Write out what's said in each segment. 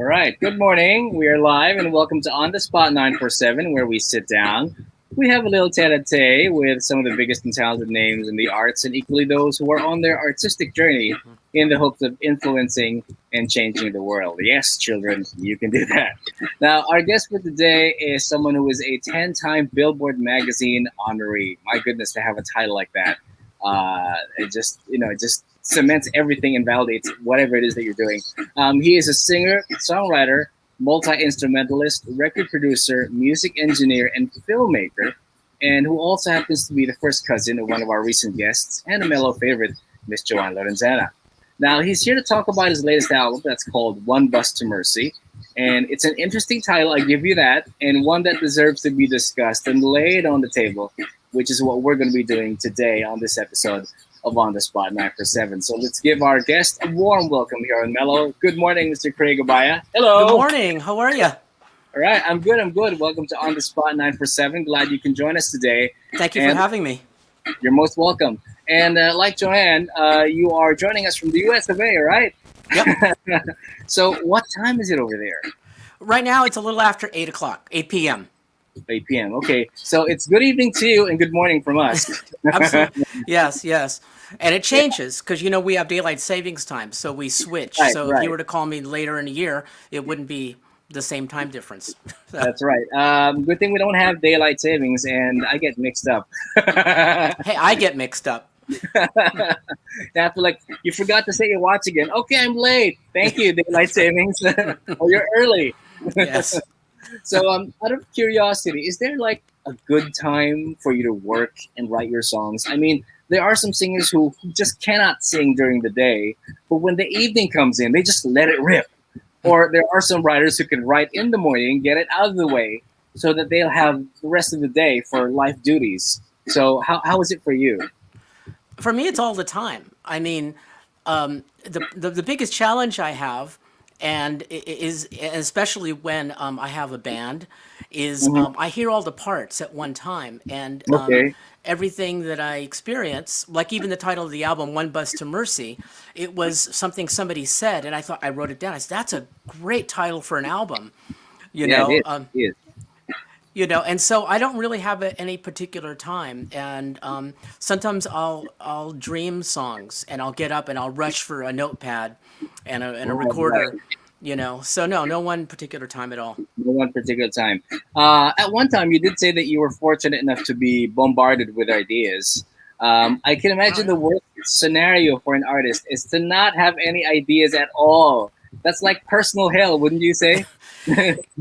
All right. Good morning. We are live and welcome to On the Spot 947, where we sit down. We have a little tete-a-tete with some of the biggest and talented names in the arts, and equally those who are on their artistic journey in the hopes of influencing and changing the world. Yes, children, you can do that. Now, our guest for today is someone who is a 10-time Billboard magazine honoree. My goodness, to have a title like that, it just cements everything and validates whatever it is that you're doing. He is a singer, songwriter, multi instrumentalist, record producer, music engineer, and filmmaker, and who also happens to be the first cousin of one of our recent guests and a mellow favorite, Miss Joanne Lorenzana. Now, he's here to talk about his latest album that's called One Bus to Mercy. And it's an interesting title, I give you that, and one that deserves to be discussed and laid on the table, which is what we're going to be doing today on this episode of On the Spot 947. So let's give our guest a warm welcome here on Mellow. Good morning, Mr. Craig Abaya. Good Hello. morning. How are you? All right, I'm good. I'm good. Welcome to On the Spot 947. Glad you can join us today. Thank you And for having me. You're most welcome. And like Joanne, you are joining us from the US of A, right? Yep. So what time is it over there? Right now, it's a little after 8 o'clock, 8 p.m. 8 p.m. Okay, so it's good evening to you and good morning from us. Absolutely. Yes, yes. And it changes because, we have daylight savings time, so we switch. Right, so if right. you were to call me later in the year, it wouldn't be the same time difference. That's right. Good thing we don't have daylight savings, and I get mixed up. Hey, I get mixed up. After you forgot to set your watch again. Okay, I'm late. Thank you, daylight savings. Oh, you're early. Yes. So, out of curiosity, is there a good time for you to work and write your songs? I mean, there are some singers who just cannot sing during the day, but when the evening comes in, they just let it rip. Or there are some writers who can write in the morning, get it out of the way, so that they'll have the rest of the day for life duties. So, how is it for you? For me, it's all the time. I mean, the biggest challenge I have, and is especially when I have a band, is Mhm. I hear all the parts at one time, and Okay. everything that I experience, like even the title of the album, "One Bus to Mercy," it was something somebody said, and I wrote it down. I said, "That's a great title for an album," you Yeah, it know. is. It is. And so I don't really have any particular time, and sometimes I'll dream songs, and I'll get up and I'll rush for a notepad and a Right, right. recorder, So no one particular time at all. No one particular time. At one time, you did say that you were fortunate enough to be bombarded with ideas. I can Oh imagine the yeah. worst scenario for an artist is to not have any ideas at all. That's like personal hell, wouldn't you say?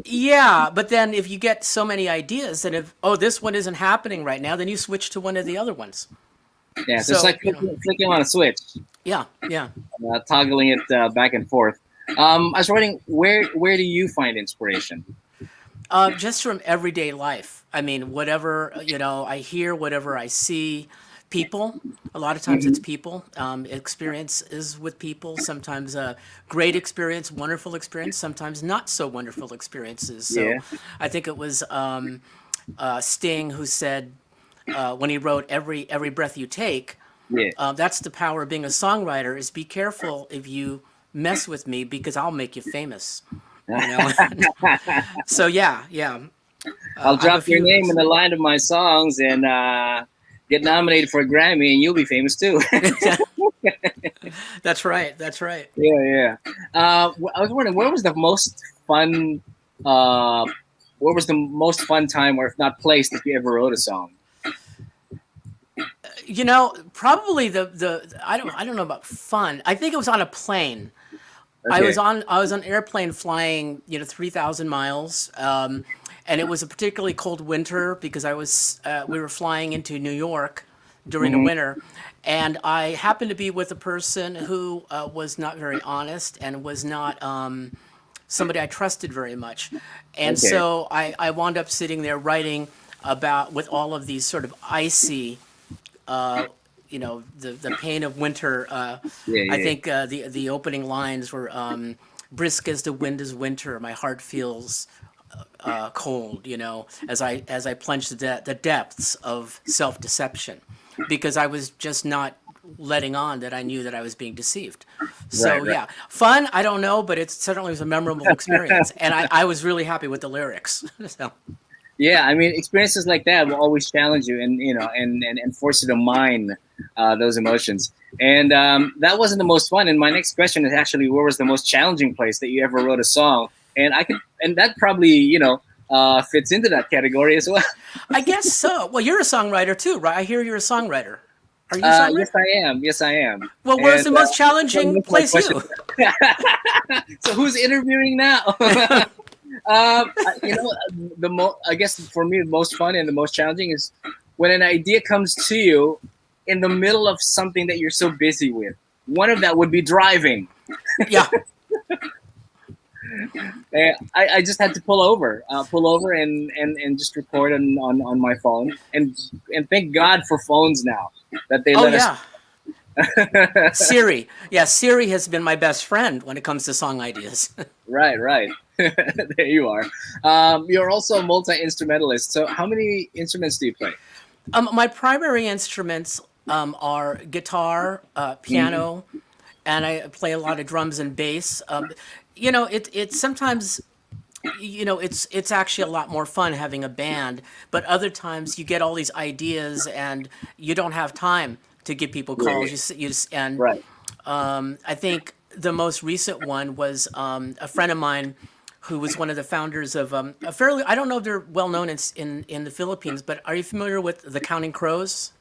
Yeah, but then if you get so many ideas, then if this one isn't happening right now, then you switch to one of the other ones. Yeah, so it's So like flicking on a switch, yeah, yeah. toggling it back and forth. I was wondering, where do you find inspiration? Just from everyday life. I mean, whatever, I hear, whatever I see, people. A lot of times it's Mhm. people. Experiences with people. Sometimes great experience, wonderful experience. Sometimes not so wonderful experiences. So Yeah, I think it was Sting who said when he wrote "Every Breath You Take," yeah. that's the power of being a songwriter. Is be careful if you mess with me because I'll make you famous. You know. So yeah, yeah. I'll I have a drop your few of name in those. the line of my songs and get nominated for a Grammy, and you'll be famous too. That's right. That's right. Yeah, yeah. I was wondering, uh, where was the most fun time, or if not place, that you ever wrote a song? Probably the I don't know about fun. I think it was on a plane. Okay. I was on an airplane flying 3,000 miles, and it was a particularly cold winter because we were flying into New York during the Hmm. winter, and I happened to be with a person who was not very honest and was not somebody I trusted very much. And Okay. so I wound up sitting there writing about with all of these sort of icy, the pain of winter. Yeah, I yeah. think the opening lines were brisk as the wind is winter. My heart feels cold. As I plunged the depths of self deception, because I was just not letting on that I knew that I was being deceived. Right, So right. yeah, fun. I don't know, but it certainly was a memorable experience, and I was really happy with the lyrics. So Yeah, I mean, experiences like that will always challenge you, and and force you to mine those emotions. And that wasn't the most fun. And my next question is actually, where was the most challenging place that you ever wrote a song? And and that probably fits into that category as well. I guess so. Well, you're a songwriter too, right? I hear you're a songwriter. Are you a Yes, songwriter? I am. Yes, I am. Well, where's And the most challenging most of my place questions. you? So who's interviewing now? I guess for me, the most fun and the most challenging is when an idea comes to you in the middle of something that you're so busy with. One of that would be driving. Yeah. I just had to pull over and just record on my phone. And thank God for phones now that they Oh let us. yeah. Siri. Yeah, Siri has been my best friend when it comes to song ideas. Right, right. There you are. You're also a multi instrumentalist. So how many instruments do you play? My primary instruments are guitar, Mhm. piano, and I play a lot of drums and bass. It sometimes it's actually a lot more fun having a band, but other times you get all these ideas and you don't have time to give people Yeah, calls. yeah. And Right. I think the most recent one was a friend of mine who was one of the founders of a fairly, I don't know if they're well known in the Philippines, but are you familiar with the Counting Crows?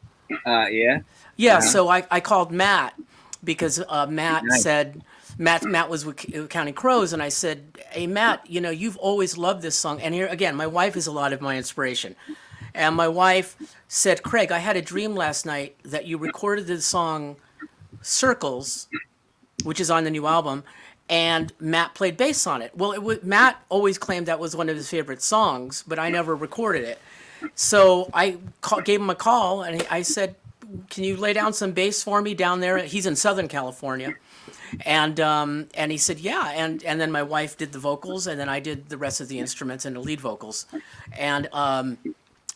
Yeah. Yeah, Uh-huh. so I called Matt because Matt Nice. said Matt was with Counting Crows, and I said, "Hey Matt, you've always loved this song." And here again, my wife is a lot of my inspiration, and my wife said, "Craig, I had a dream last night that you recorded the song Circles, which is on the new album, and Matt played bass on it." Well, Matt always claimed that was one of his favorite songs, but I never recorded it. So gave him a call and I said, "Can you lay down some bass for me down there?" He's in Southern California, and he said, "Yeah." And then my wife did the vocals, and then I did the rest of the instruments and the lead vocals, and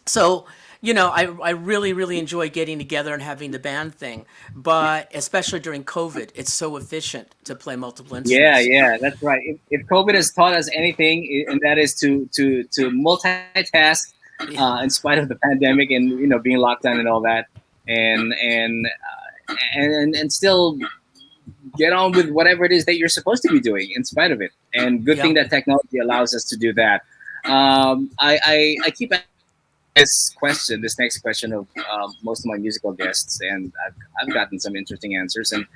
so I really really enjoy getting together and having the band thing, but especially during COVID, it's so efficient to play multiple Yeah, instruments. yeah, that's right. If COVID has taught us anything, and that is to multitask, in spite of the pandemic and being locked down and all that, and still get on with whatever it is that you're supposed to be doing in spite of it. And good thing Yeah. that technology allows us to do that. I keep this next question of most of my musical guests, and I've gotten some interesting answers. And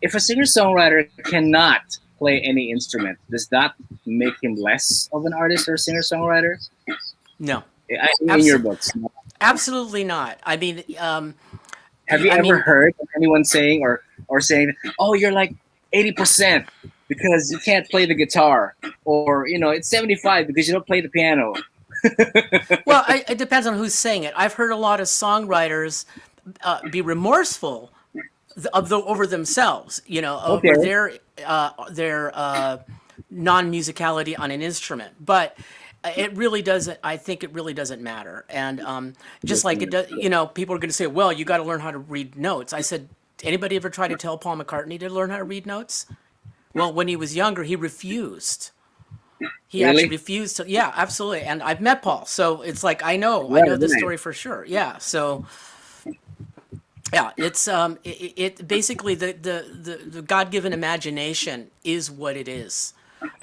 if a singer songwriter cannot play any instrument, does that make him less of an artist or singer songwriter? No. In your Abs- books, Absolutely not. I mean, have you I ever mean, heard of anyone saying or saying, "Oh, you're like 80% because you can't play the guitar," or it's 75 because you don't play the piano? well, it depends on who's saying it. I've heard a lot of songwriters be remorseful over themselves, over Okay. their non musicality on an instrument. But it really doesn't. I think it really doesn't matter. And just like it does, people are going to say, "Well, you got to learn how to read notes." I said, "Anybody ever try to tell Paul McCartney to learn how to read notes?" Well, when he was younger, he refused. He actually Really? refused to. Yeah, absolutely. And I've met Paul, so it's like I Right, know this right. story for sure. Yeah. So yeah, it's it basically the God given imagination is what it is,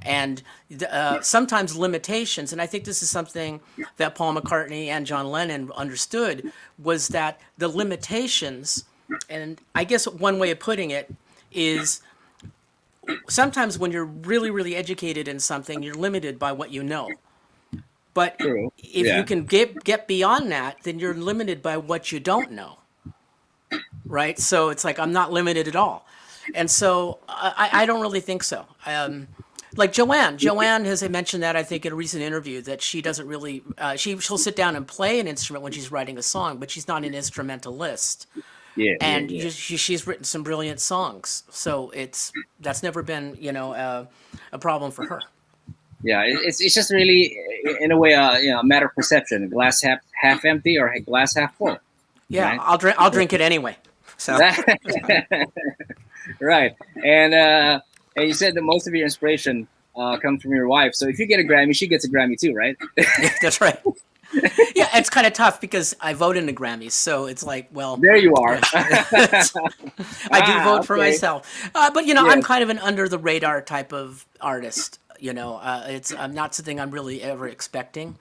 and sometimes limitations. And I think this is something that Paul McCartney and John Lennon understood was that the limitations. And I guess one way of putting it is sometimes when you're really really educated in something, you're limited by what you know. But True. if you Yeah. can get beyond that, then you're limited by what you don't know, right? So it's like I'm not limited at all, and so I don't really think so. Like Joanne has mentioned that I think in a recent interview that she doesn't really she'll sit down and play an instrument when she's writing a song, but she's not an instrumentalist. Yeah, yeah, And yeah. she's written some brilliant songs, so that's never been a problem for her. Yeah, it's just really, in a way, a matter of perception. Glass half empty or glass half full, Yeah, right? I'll drink it anyway. So That, right. And you said that most of your inspiration comes from your wife. So if you get a Grammy, she gets a Grammy too, right? yeah, that's right. Yeah, it's kind of tough because I vote in the Grammys, so it's like, well, There you are. yeah, I do vote for Okay. myself. But I'm Yes. kind of an under the radar type of artist. It's not something I'm really ever expecting.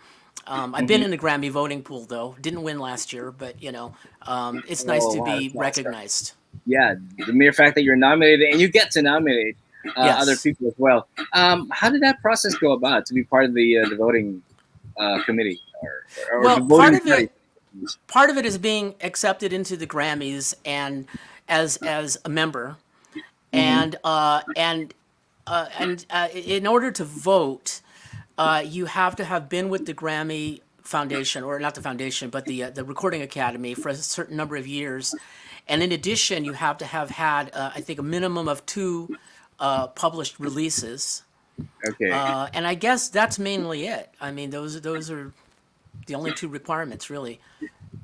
I've been Hmm. in the Grammy voting pool though. Didn't win last year, but it's nice Oh to wow, be that's awesome. recognized. Yeah, the mere fact that you're nominated and you get to nominate other Yes. people as well. How did that process go about to be part of the voting committee or the Well, voting party? part of it is being accepted into the Grammys and as a member, Hmm. and in order to vote, you have to have been with the Grammy Foundation, or not the foundation, but the Recording Academy for a certain number of years, and in addition, you have to have had, I think, a minimum of two published releases, Okay. and I guess that's mainly it. I mean, those are the only two requirements, really.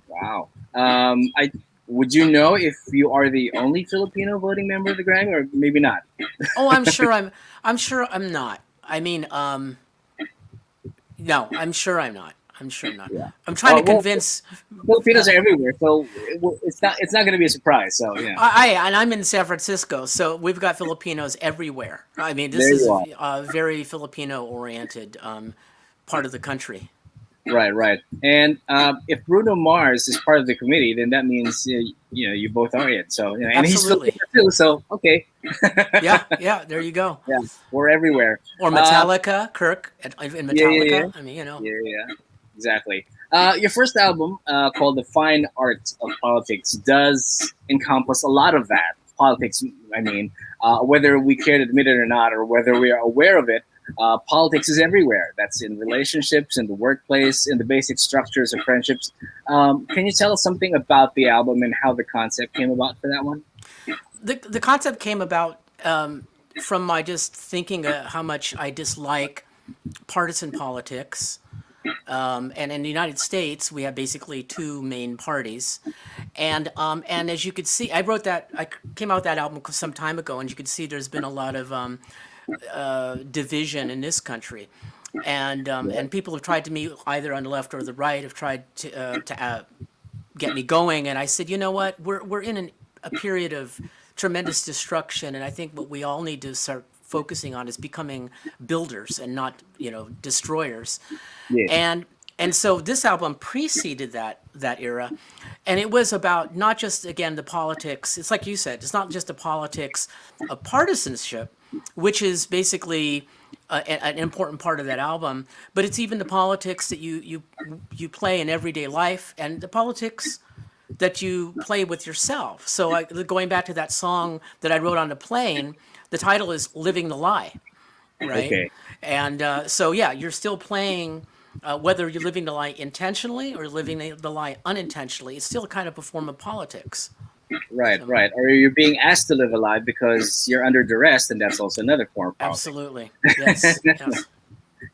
Wow. I would you know if you are the only Filipino voting member of the Grammy, or maybe not? Oh, I'm sure I'm not. I mean, no, I'm sure I'm not. I'm sure I'm not. Yeah. I'm trying to Well, convince. Filipinos are everywhere, so it's not going to be a surprise. So yeah, And I'm in San Francisco, so we've got Filipinos everywhere. I mean, this there is you are. a very Filipino-oriented part of the country. Right, right. And if Bruno Mars is part of the committee, then that means you both are it. So and he's Absolutely. Filipino too. So okay, Yeah, yeah. There you go. yeah, we're everywhere. Or Uh, Metallica, Kirk in yeah, yeah, yeah, Metallica. I mean, yeah, yeah. Exactly. Your first album, called "The Fine Art of Politics," does encompass a lot of that politics. I mean, whether we care to admit it or not, or whether we are aware of it, politics is everywhere. That's in relationships, in the workplace, in the basic structures of friendships. Can you tell us something about the album and how the concept came about for that one? The concept came about from my just thinking how much I dislike partisan politics. And in the United States, we have basically two main parties, and as you could see, I came out with that album some time ago, and you could see there's been a lot of division in this country, Yeah. and people have tried to me either on the left or the right have tried to get me going, and I said, you know what, we're in a period of tremendous destruction, and I think what we all need to start focusing on is becoming builders and not destroyers, Yeah. and and so this album preceded that era, and it was about not just again the politics. It's like you said, it's not just the politics of partisanship, which is basically an important part of that album, but it's even the politics that you play in everyday life and the politics that you play with yourself. So going back to that song that I wrote on the plane, the title is "Living the Lie," right? Okay. And so yeah, you're still playing. Whether you're living the lie intentionally or living the lie unintentionally, it's still kind of a form of politics. Right, So, right. Or you're being asked to live a life because you're under duress, and that's also another form of politics. absolutely, yes, yes,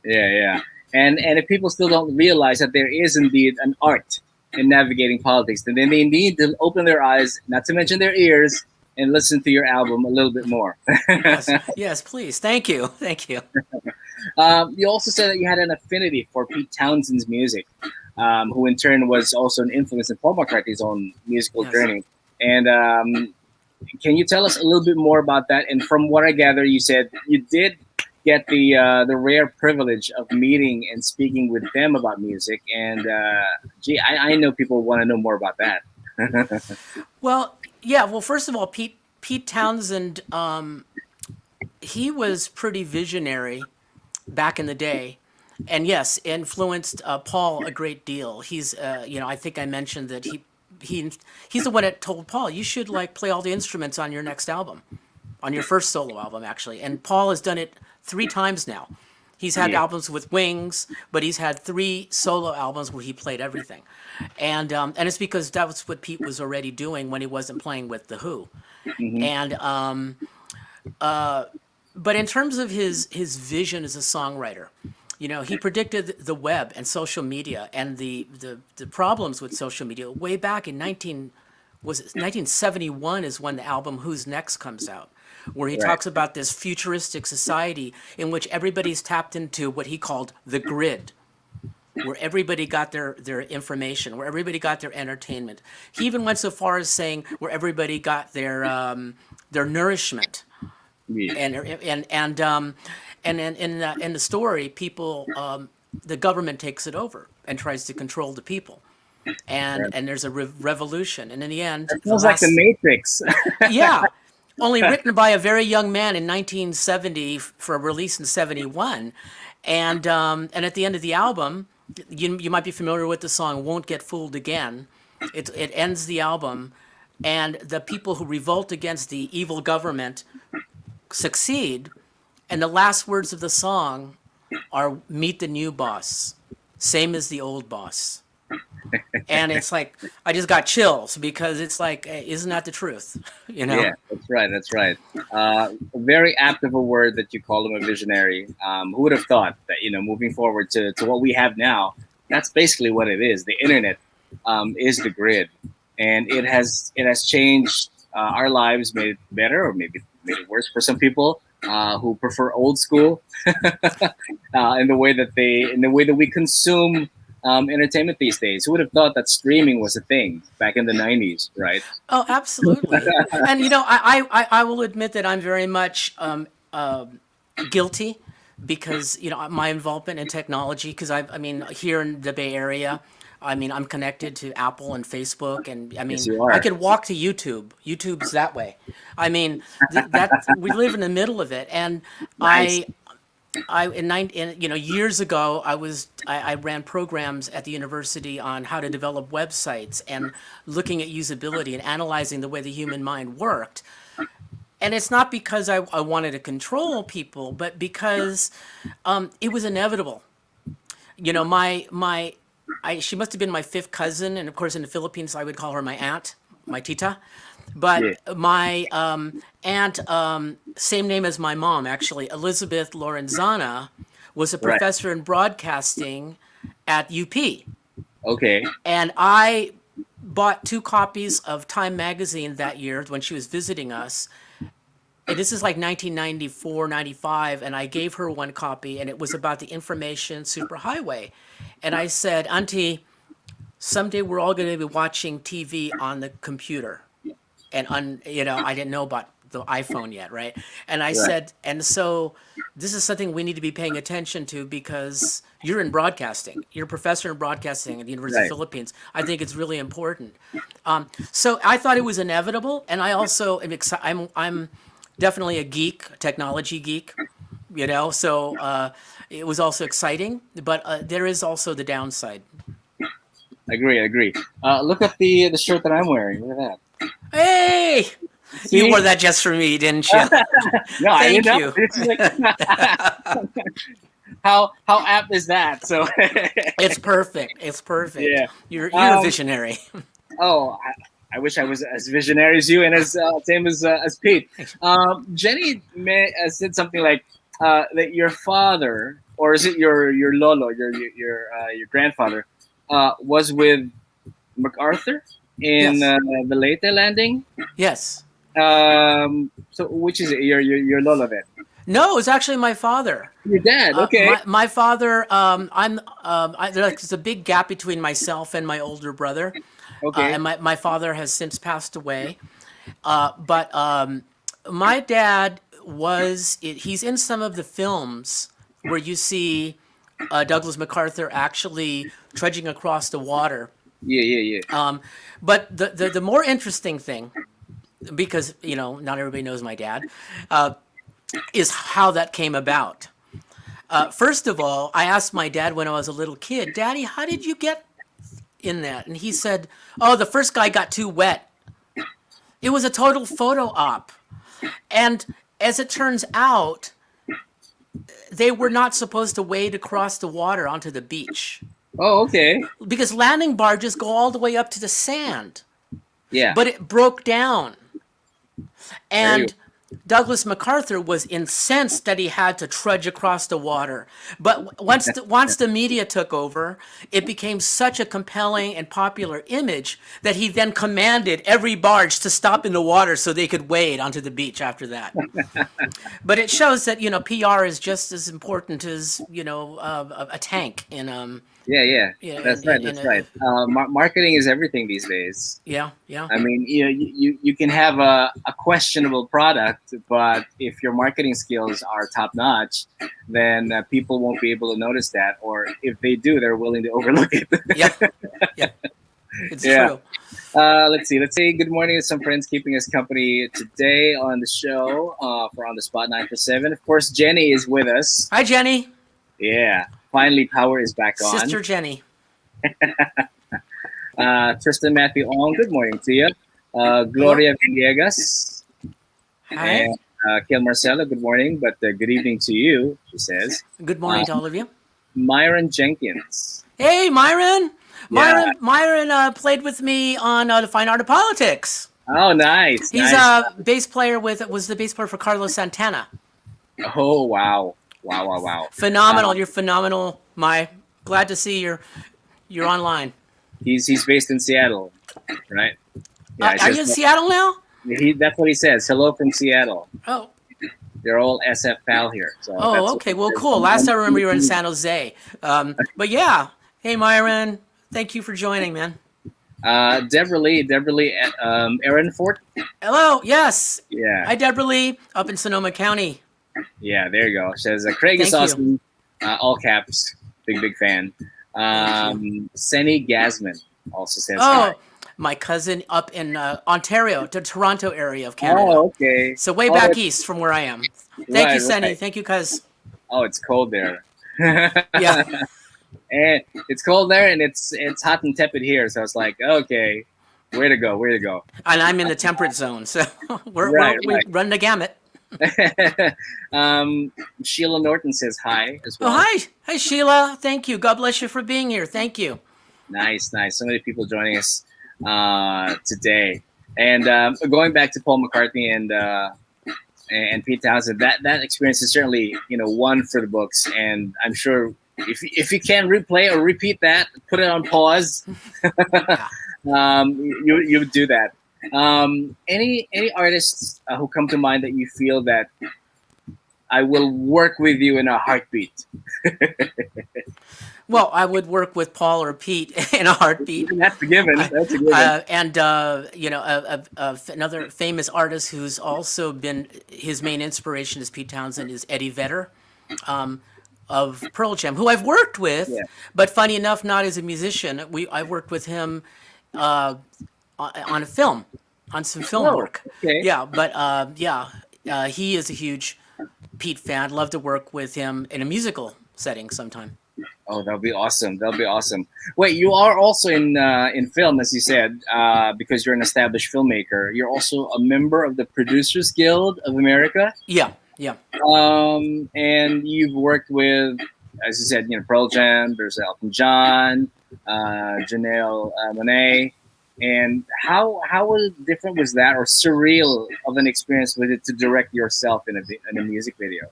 Yeah, yeah. And if people still don't realize that there is indeed an art in navigating politics, then they need to open their eyes, not to mention their ears, and listen to your album a little bit more. yes, yes. Please, thank you, thank you. You also said that you had an affinity for Pete Townsend's music, who in turn was also an influence in Paul McCartney's own musical Yes. journey. And can you tell us a little bit more about that? And from what I gather, you said you did get the rare privilege of meeting and speaking with them about music. And gee, I know people want to know more about that. Well, yeah. Well, first of all, Pete Townsend, he was pretty visionary back in the day, and yes, influenced Paul a great deal. I think I mentioned that he he's the one that told Paul, you should like play all the instruments on your next album, on your first solo album, actually. And Paul has done it three times now. He's had Yeah. albums with Wings, but he's had three solo albums where he played everything, and it's because that was what Pete was already doing when he wasn't playing with the Who, Hmm. and but in terms of his vision as a songwriter, he predicted the web and social media and the problems with social media way back in was it 1971 is when the album Who's Next comes out, where he Right. talks about this futuristic society in which everybody's tapped into what he called the grid, where everybody got their information, where everybody got their entertainment. He even went so far as saying where everybody got their nourishment. Yeah. And in the story, people, the government takes it over and tries to control the people, Right. and there's a revolution, and in the end, That the feels like the last, Matrix. yeah, only written by a very young man in 1970 for a release in 71, and at the end of the album, you might be familiar with the song "Won't Get Fooled Again." It ends the album, and the people who revolt against the evil government succeed, and the last words of the song are "Meet the new boss, same as the old boss." And it's like I just got chills because it's like, isn't that the truth? You know? Yeah, that's right. That's right. Very apt of a word that you call him a visionary. Who would have thought that, moving forward to what we have now, that's basically what it is. The internet is the grid, and it has changed our lives, made it better or maybe made it worse for some people who prefer old school in the way that we consume entertainment these days. Who would have thought that streaming was a thing back in the '90s, right? Oh, absolutely. And I will admit that I'm very much guilty because my involvement in technology. Because I mean, here in the Bay Area, I mean, I'm connected to Apple and Facebook, and I Yes, mean, you I are. could walk to YouTube. YouTube's that way. I mean, that we live in the middle of it, and Nice. years ago, I ran programs at the university on how to develop websites and looking at usability and analyzing the way the human mind worked. And it's not because I wanted to control people, but because it was inevitable. She must have been my fifth cousin, and of course in the Philippines I would call her my aunt, my tita. But Yeah. my aunt, same name as my mom, actually, Elizabeth Lorenzana, was a Right. professor in broadcasting at UP. Okay. And I bought 2 copies of Time magazine that year when she was visiting us. And this is like 1994, 95, and I gave her 1 copy, and it was about the information superhighway. And I said, Auntie, someday we're all going to be watching TV on the computer. And I didn't know about the iPhone yet, right? And I Right. said, and so this is something we need to be paying attention to because you're in broadcasting. You're a professor in broadcasting at the University of the Right. Philippines. I think it's really important. So I thought it was inevitable, and I also am I'm definitely a geek, a technology geek. So it was also exciting, but there is also the downside. Agree. Agree. Look at the shirt that I'm wearing. Look at that. Hey, you See? wore that just for me, didn't you? No, I didn't Thank know. you. It's like, how apt is that? So It's perfect. It's perfect. yeah. You're a Um, visionary. oh, I wish I was as visionary as you and as same as Pete. Jenny said something like that your father, or is it your lolo, your grandfather, was with MacArthur in Yes. the Leyte landing. Yes. So which is it? Your lolo then? No, it was actually my father. Your dad. Uh, Okay. my my father. There's a big gap between myself and my older brother, Okay. and my father has since passed away. But my dad he's in some of the films where you see Douglas MacArthur actually trudging across the water. Yeah. Yeah. Yeah. But the more interesting thing, because not everybody knows my dad, is how that came about. First of all, I asked my dad when I was a little kid, Daddy, how did you get in that? And he said, oh, the first guy got too wet. It was a total photo op. And as it turns out, they were not supposed to wade across the water onto the beach Oh, okay. because landing barges go all the way up to the sand. Yeah. But it broke down. There you And Douglas MacArthur was incensed that he had to trudge across the water. But once the media took over, it became such a compelling and popular image that he then commanded every barge to stop in the water so they could wade onto the beach after that. But it shows that PR is just as important as a tank in Yeah, yeah, in that's right. in That's a right. Marketing is everything these days. yeah, yeah. I mean, you can have a questionable product, but if your marketing skills are top notch, then people won't be able to notice that, or if they do, they're willing to overlook it. Yeah, yeah, it's Yeah. true. Let's see. Let's say good morning to some friends keeping us company today on the show for on the Spot 947. Of course, Jenny is with us. Hi, Jenny, Yeah. Finally, power is back on. Sister Jenny. Tristan Matthew Ong, good morning to you. Hello. Gloria Villegas Hi. and Kiel Marcelo, good morning, but good evening to you, she says. Good Uh, morning to all of you. Myron Jenkins. Hey, Myron. Yeah. Myron played with me on the Fine Art of Politics. Oh, nice. He's Nice. a bass player was the bass player for Carlos Santana. Oh, wow. Wow, wow, wow. Phenomenal. You're phenomenal. Glad to see you're online. He's based in Seattle, right? Yeah, it Are you in says, Seattle now? that's what he says. Hello from Seattle. Oh, They're all SF pal here. So oh, okay. Well, cool. Last I remember, you were in San Jose. But yeah. Hey, Myron. Thank you for joining, man. Deborah Lee, Aaron Fort. Hello. Yes. Yeah, Hi, Deborah Lee, up in Sonoma County. yeah, there you go. Says Craig is Thank you. awesome. All caps. Big fan. Senny Gasman also says hi. Oh, my cousin up in Ontario, the Toronto area of Canada. Oh, okay. So way Oh, back it's- east from where I am. Thank Right, you, Senny. right. Thank you, cuz. Oh, it's cold there. Yeah. And it's cold there, and it's hot and tepid here. So it's like, okay, where to go? Where to go? And I'm in the temperate zone, so Right, we right. run the gamut. Sheila Norton says hi as Oh, well. hi. Hi, Sheila. Thank you. God bless you for being here. Thank you. Nice. So many people joining us today. And going back to Paul McCartney and Pete Townsend, that experience is certainly one for the books. And I'm sure if you can replay or repeat that, put it on pause. You would do that. Any artists who come to mind that you feel that I will work with you in a heartbeat? Well, I would work with Paul or Pete in a heartbeat. That's a given. That's a given. And another famous artist who's also been his main inspiration is Pete Townsend is Eddie Vedder of Pearl Jam, who I've worked with, Yeah. but funny enough, not as a musician. I worked with him on a film, on some film work. Okay. Yeah, but he is a huge Pete fan. I'd love to work with him in a musical setting sometime. Oh, that'll be awesome. That'll be awesome. Wait, you are also in film, as you said, because you're an established filmmaker. You're also a member of the Producers Guild of America, Yeah. and you've worked with, as you said, Pearl Jam. There's Elton John, Janelle Monáe. And how different was that, or surreal of an experience was it to direct yourself in a music video?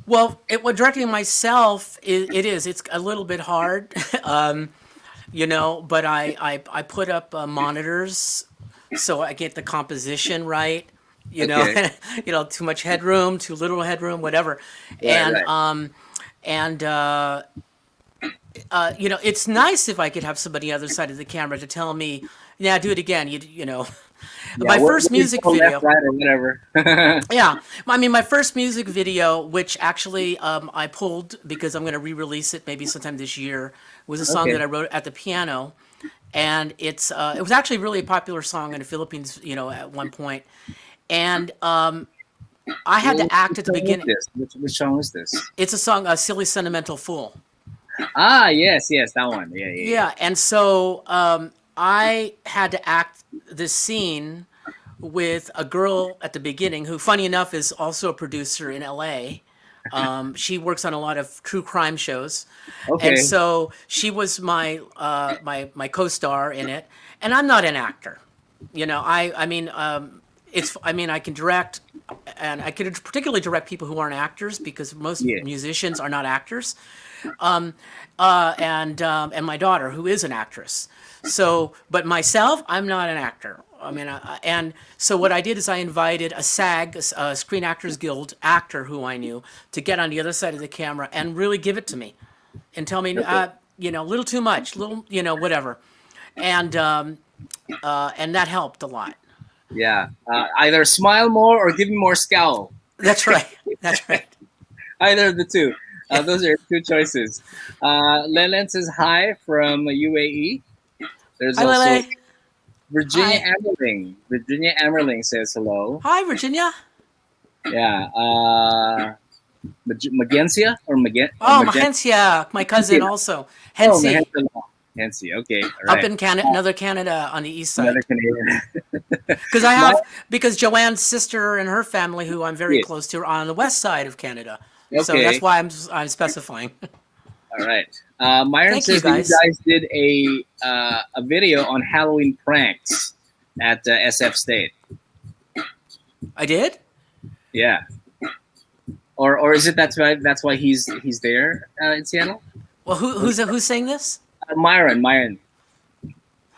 Well, directing myself, it's a little bit hard, but I put up monitors so I get the composition right. Okay. Too much headroom, too little headroom, whatever. Right. It's nice if I could have somebody on the other side of the camera to tell me, yeah, do it again. My first music video. Left, right, or whatever. Yeah, I mean, my first music video, which actually I pulled because I'm going to re-release it maybe sometime this year, was a song Okay. that I wrote at the piano, and it was actually really a popular song in the Philippines, at one point, and I had to act at the beginning. Which song is this? It's a song, "A Silly Sentimental Fool." Ah, yes, that one. Yeah. Yeah, and so I had to act this scene with a girl at the beginning who, funny enough, is also a producer in LA. She works on a lot of true crime shows, Okay. and so she was my my co-star in it. And I'm not an actor, I mean, I can direct, and I could particularly direct people who aren't actors because most Yeah. musicians are not actors, and my daughter who is an actress. So, but myself, I'm not an actor. I mean, and so what I did is I invited a SAG, a Screen Actors Guild actor who I knew, to get on the other side of the camera and really give it to me, and tell me, a little too much, little, whatever, and that helped a lot. Yeah. Either smile more or give me more scowl. That's right. That's right. Either of the two. Those are two choices. Lelen says hi from UAE. There's Hi, also Lele. Virginia Hi. Amerling. Virginia Amerling says hello. Hi, Virginia. Yeah. Magensia or Oh, Mahensia, my cousin also. Oh, Hensi, Mahensia. Okay. All up right. in Canada, another Canada on the east Another side. Canadian. My, Because Joanne's sister and her family, who I'm very yes. close to, are on the west side of Canada. So that's Okay. why I'm specifying. All right. Myron Thank you, says that you guys. guys did a video on Halloween pranks at SF State. I did? Yeah. Or is it that's why he's there in Seattle? Well, who's saying this? Myron.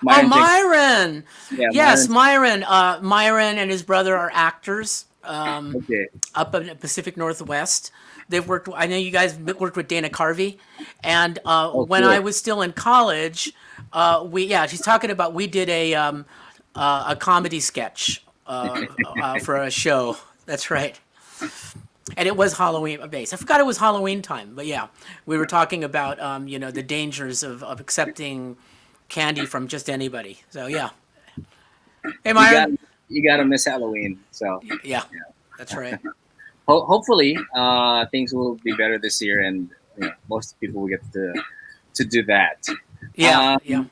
Oh, Thinks, Myron. yeah, Yes, Myron. Myron. Myron and his brother are actors Okay. up in the Pacific Northwest. They've worked. I know you guys worked with Dana Carvey, and Oh, when I cool. was still in college, she's talking about we did a comedy sketch for a show. That's right. And it was Halloween based. I forgot it was Halloween time, but yeah, we were talking about the dangers of accepting candy from just anybody. So yeah. Hey, You got Myron. you got to miss Halloween. So Yeah, that's right. hopefully things will be better this year, and most people will get to do that. Yeah, yeah. Um,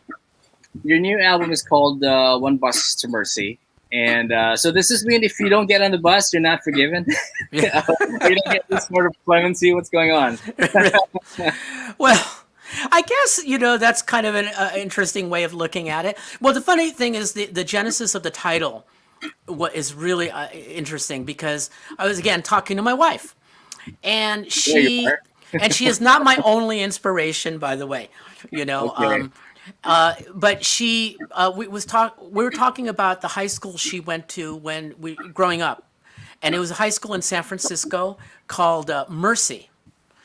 your new album is called One Bus to Mercy. And so this is mean if you don't get on the bus, you're not forgiven. You Yeah. don't get this sort of clemency. What's going on? Well, I guess that's kind of an interesting way of looking at it. Well, the funny thing is the genesis of the title. What is really interesting because I was again talking to my wife, and There you she are. and she is not my only inspiration, by the way. You know, Okay. but we were talking about the high school she went to when we growing up, and it was a high school in San Francisco called Mercy.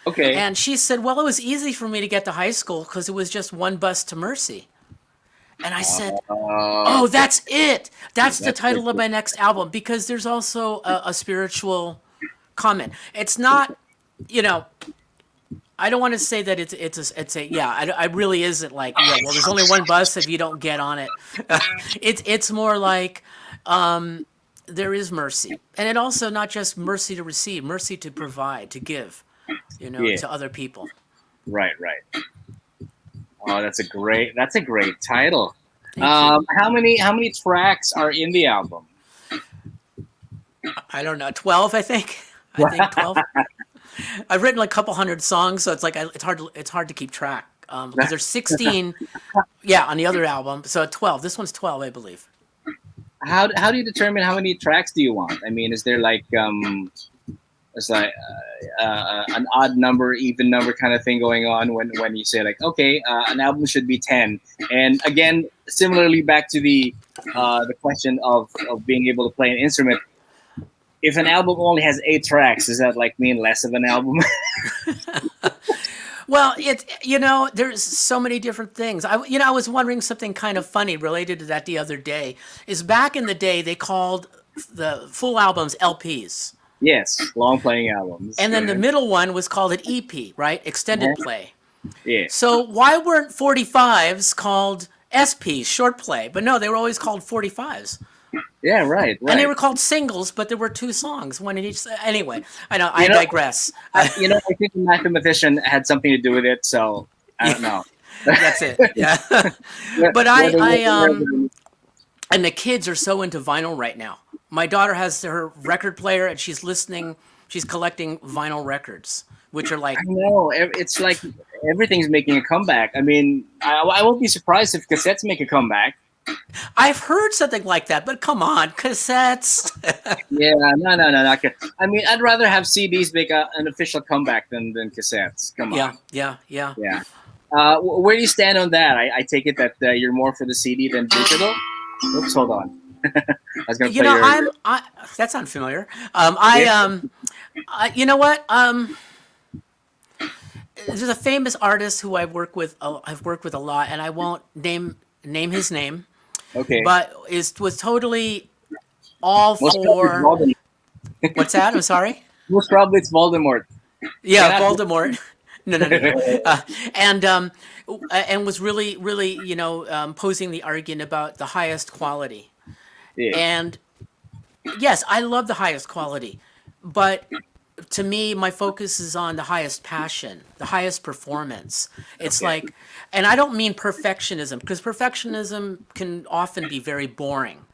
Okay. And she said, "Well, it was easy for me to get to high school because it was just one bus to Mercy." And I said, "Oh, Okay. that's it. That's the That's pretty title of cool. my next album because there's also a spiritual comment. It's not, you know, I don't want to say that I really isn't like, yeah, well, there's only one bus if you don't get on it. It's more like there is mercy. And it also not just mercy to receive, mercy to provide, to give, Yeah. to other people. Right. Oh, that's a great title. Thank you. How many tracks are in the album? I don't know, 12, I think. I think 12. I've written like a couple hundred songs, so it's like it's hard to keep track because there's 16, yeah, on the other album. So 12. This one's 12, I believe. How do you determine how many tracks do you want? I mean, is there like it's like an odd number, even number kind of thing going on when you say like, okay, an album should be 10. And again, similarly back to the question of being able to play an instrument. If an album only has 8 tracks, does that like mean less of an album? Well, there's so many different things. I was wondering something kind of funny related to that the other day. Is back in the day they called the full albums LPs, Yes, long playing albums. and then the middle one was called an EP, right? Extended play. Yeah. So why weren't 45s called SPs, short play? But no, they were always called 45s. Yeah, right. And they were called singles, but there were 2 songs, one in each. Anyway, I know I You know, digress. I think the mathematician had something to do with it, so I don't know. That's it. Yeah. But and the kids are so into vinyl right now. My daughter has her record player, and she's listening. She's collecting vinyl records, which are like, I know. It's like everything's making a comeback. I mean, I won't be surprised if cassettes make a comeback. I've heard something like that, but come on, cassettes. Yeah, no, no, no, not good. I mean, I'd rather have CDs make an official comeback than cassettes. Come Yeah, on. yeah, yeah. Yeah. Where do you stand on that? I take it that you're more for the CD than digital. Oops, hold on. I was gonna You play know, your. that sounds familiar. Yeah. You know what? There's a famous artist who I've worked with a lot, and I won't name his name, Okay. but was totally all Most probably it's for Voldemort. what's that? I'm sorry. Most probably it's Voldemort. Yeah, Cannot be. Voldemort. No, no, no, no. And and was really, really, posing the argument about the highest quality. Yeah. And yes, I love the highest quality, but to me, my focus is on the highest passion, the highest performance. It's Okay. like, and I don't mean perfectionism, because perfectionism can often be very boring.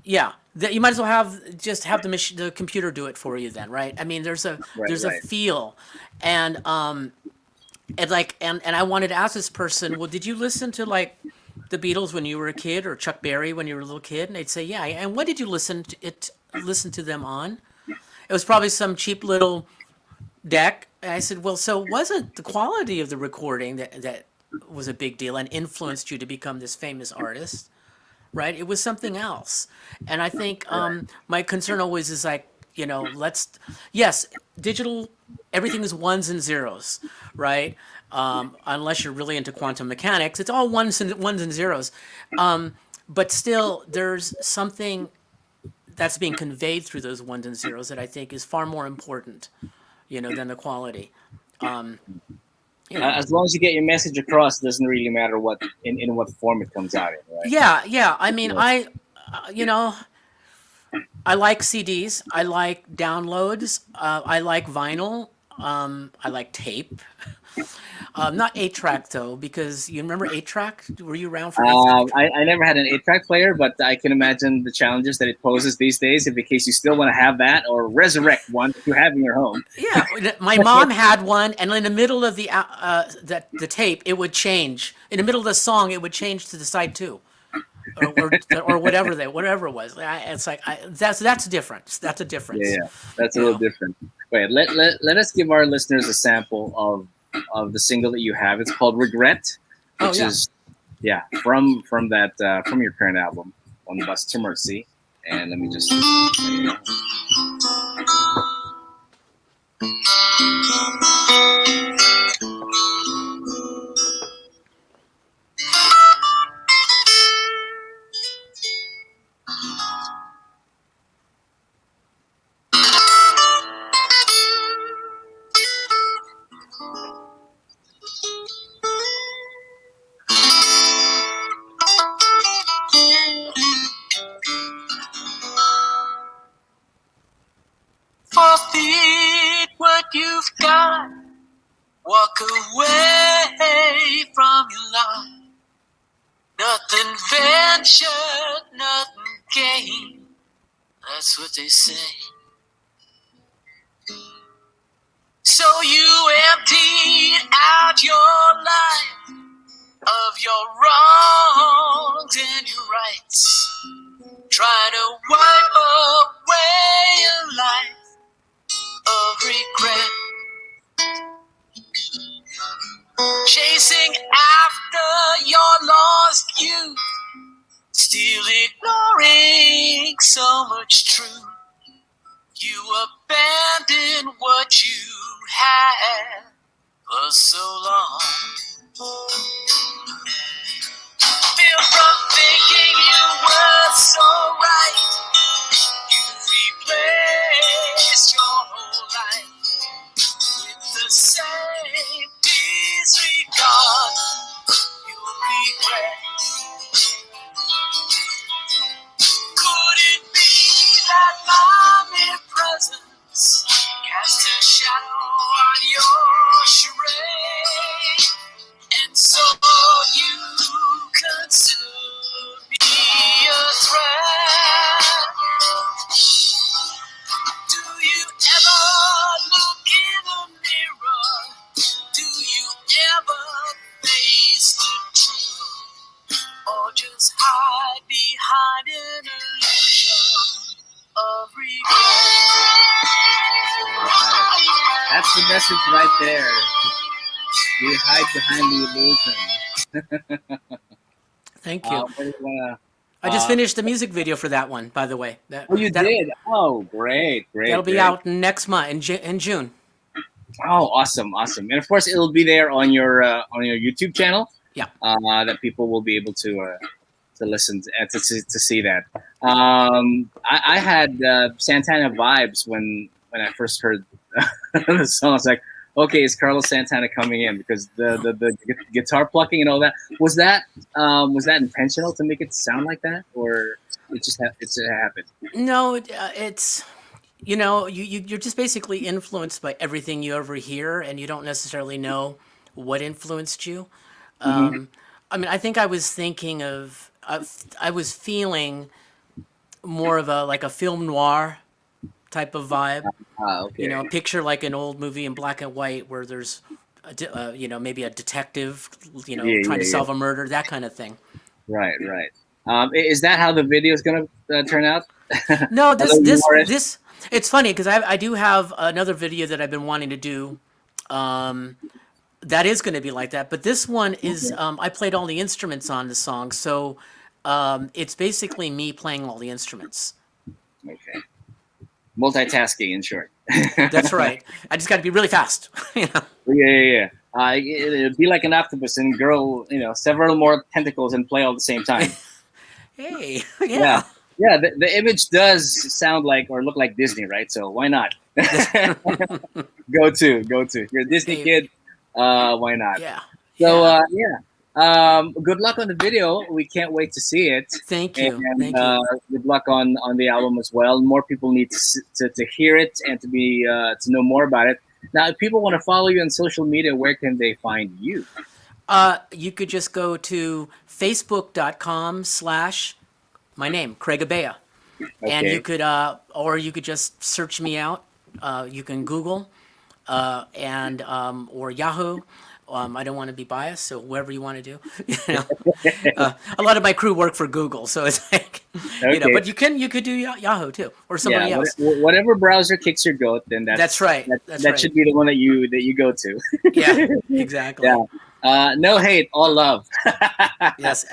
Yeah, that you might as well have the computer do it for you then, right? I mean, Right. there's a Right. feel, and and I wanted to ask this person, well, did you listen to like the Beatles when you were a kid, or Chuck Berry when you were a little kid? And they'd say, yeah. And what did you listen to them on? It was probably some cheap little deck. And I said, well, so wasn't the quality of the recording that was a big deal and influenced you to become this famous artist, right? It was something else. And I think my concern always is like, yes, digital, everything is ones and zeros, right? Unless you're really into quantum mechanics, it's all ones and zeros. But still, there's something that's being conveyed through those ones and zeros that I think is far more important, than the quality. Um, you know, As long as you get your message across, it doesn't really matter in what form it comes out in, right? yeah, yeah. I mean, Yeah. you know, I like CDs. I like downloads. I like vinyl. I like tape. Not 8-track though, because you remember 8-track? Were you around for 8-track? I never had an 8-track player, but I can imagine the challenges that it poses these days. If in case you still want to have that or resurrect one that you have in your home. Yeah, my mom had one, and in the middle of the tape, it would change. In the middle of the song, it would change to the side two, or whatever it was. It's like that's a difference. That's a Yeah, difference. yeah, that's a You little know. different. Wait, let us give our listeners a sample of the single that you have. It's called "Regret," Oh which yeah. is yeah from that from your current album, "On the Bus to Mercy." And let me just. Forfeit what you've got. Walk away from your life. Nothing ventured, nothing gained. That's what they say. So you emptied out your life of your wrongs and your rights. Trying to wipe away a life of regret. Chasing after your lost youth, still ignoring so much truth. You abandoned what you had for so long. Feel from thinking you were so right. You replaced your whole life with the same disregard. You'll regret. Could it be that my mere presence cast a shadow on your charade? And so you consider me a threat. Do you ever look in a mirror That's the message right there. We hide behind the illusion. Thank you. What do you wanna, I just finished the music video for that one, by the way. oh, you That did? Oh, great, that'll great, be great. out next month in June. Oh, awesome, awesome. And of course, it'll be there on your YouTube channel. Yeah. That people will be able to listen to see that. I had Santana vibes when I first heard the song. I was like, okay, is Carlos Santana coming in? Because the guitar plucking and all that was that intentional to make it sound like that, or it just happened? No, it's you're just basically influenced by everything you ever hear, and you don't necessarily know what influenced you. Mm-hmm. I mean, I think I was thinking I was feeling more of a film noir type of vibe. Okay. Picture like an old movie in black and white where there's, maybe a detective, Yeah, trying yeah, to yeah. solve a murder, that kind of thing. Right, right. Is that how the video is gonna turn out? No, A little humorous? it's funny because I do have another video that I've been wanting to do. That is going to be like that, but this one is I played all the instruments on the song, so it's basically me playing all the instruments. Okay. Multitasking, in short. That's right. I just got to be really fast. Yeah, yeah, yeah. It'd be like an octopus and grow, several more tentacles and play all at the same time. Hey, Yeah, yeah. yeah. The image does sound like or look like Disney, right? So why not? Go to. If you're a Disney Hey, kid, why not? yeah, So yeah. yeah. Good luck on the video. We can't wait to see it, Thank and you, thank you. good luck on the album as well. More people need to hear it and to be to know more about it. Now, if people want to follow you on social media, where can they find you? You could just go to facebook.com/my name, Craig Abaya. And you Okay. could, or you could just search me out. You can Google, and or Yahoo. I don't want to be biased, so whoever you want to do. A lot of my crew work for Google, so it's like, Okay. But you could do Yahoo too, or Yeah. somebody else. Whatever browser kicks your goat, then That's right. That's that right. should be the one that you go to. Yeah, exactly. Yeah. No hate, all love. Yes.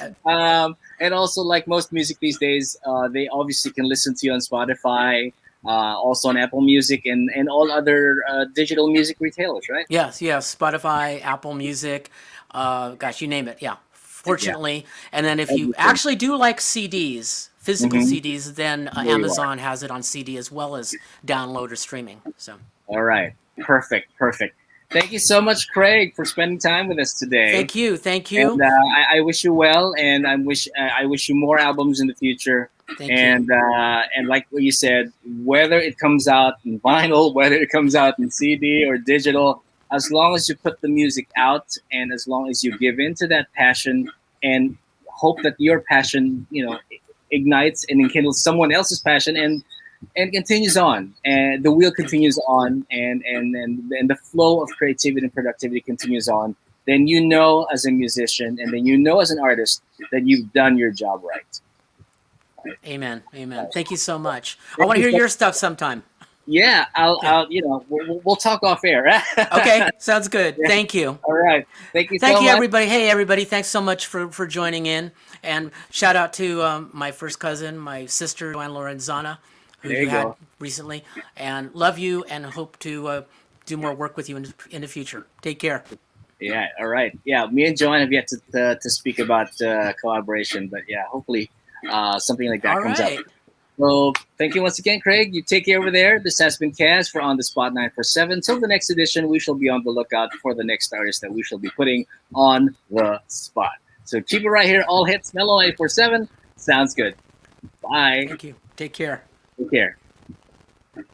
And also, like most music these days, they obviously can listen to you on Spotify, also on Apple Music and all other digital music retailers, right? Yes. Yes. Spotify, Apple Music, gosh, you name it. Yeah. Yeah. Fortunately, and then if you Everything. actually do like CDs, physical Hmm. CDs, then There you are. Amazon has it on CD as well as download or streaming. So All right. Perfect. Perfect. Thank you so much, Craig, for spending time with us today. thank you, thank And you, I wish you well, and I wish you more albums in the future. thank you. And like what you said, whether it comes out in vinyl, whether it comes out in CD or digital, as long as you put the music out, and as long as you give into that passion, and hope that your passion, ignites and enkindles someone else's passion, and continues on, and the wheel continues on, and the flow of creativity and productivity continues on, then as a musician, and then as an artist, that you've done your job right. Amen, amen. Thank you so much. I Thank want to you hear so- your stuff sometime. Yeah, Okay, we'll talk off air. okay, sounds good. Yeah. Thank you. All right. Thank you Thank so you, much. everybody. Hey, everybody. Thanks so much for joining in. And shout out to my first cousin, my sister, Joanne Lorenzana, who There you you had go. recently. And love you and hope to do more work with you in the future. Take care. Yeah. All right. Yeah. Me and Joanne have yet to speak about collaboration, but yeah, hopefully something like that All comes up. right. So thank you once again, Craig. You take care over there. This has been Kaz for On the Spot 947. Till the next edition, we shall be on the lookout for the next artist that we shall be putting on the spot. So keep it right here. All hits, Mellow 847. Sounds good. Bye. Thank you. Take care. Take care.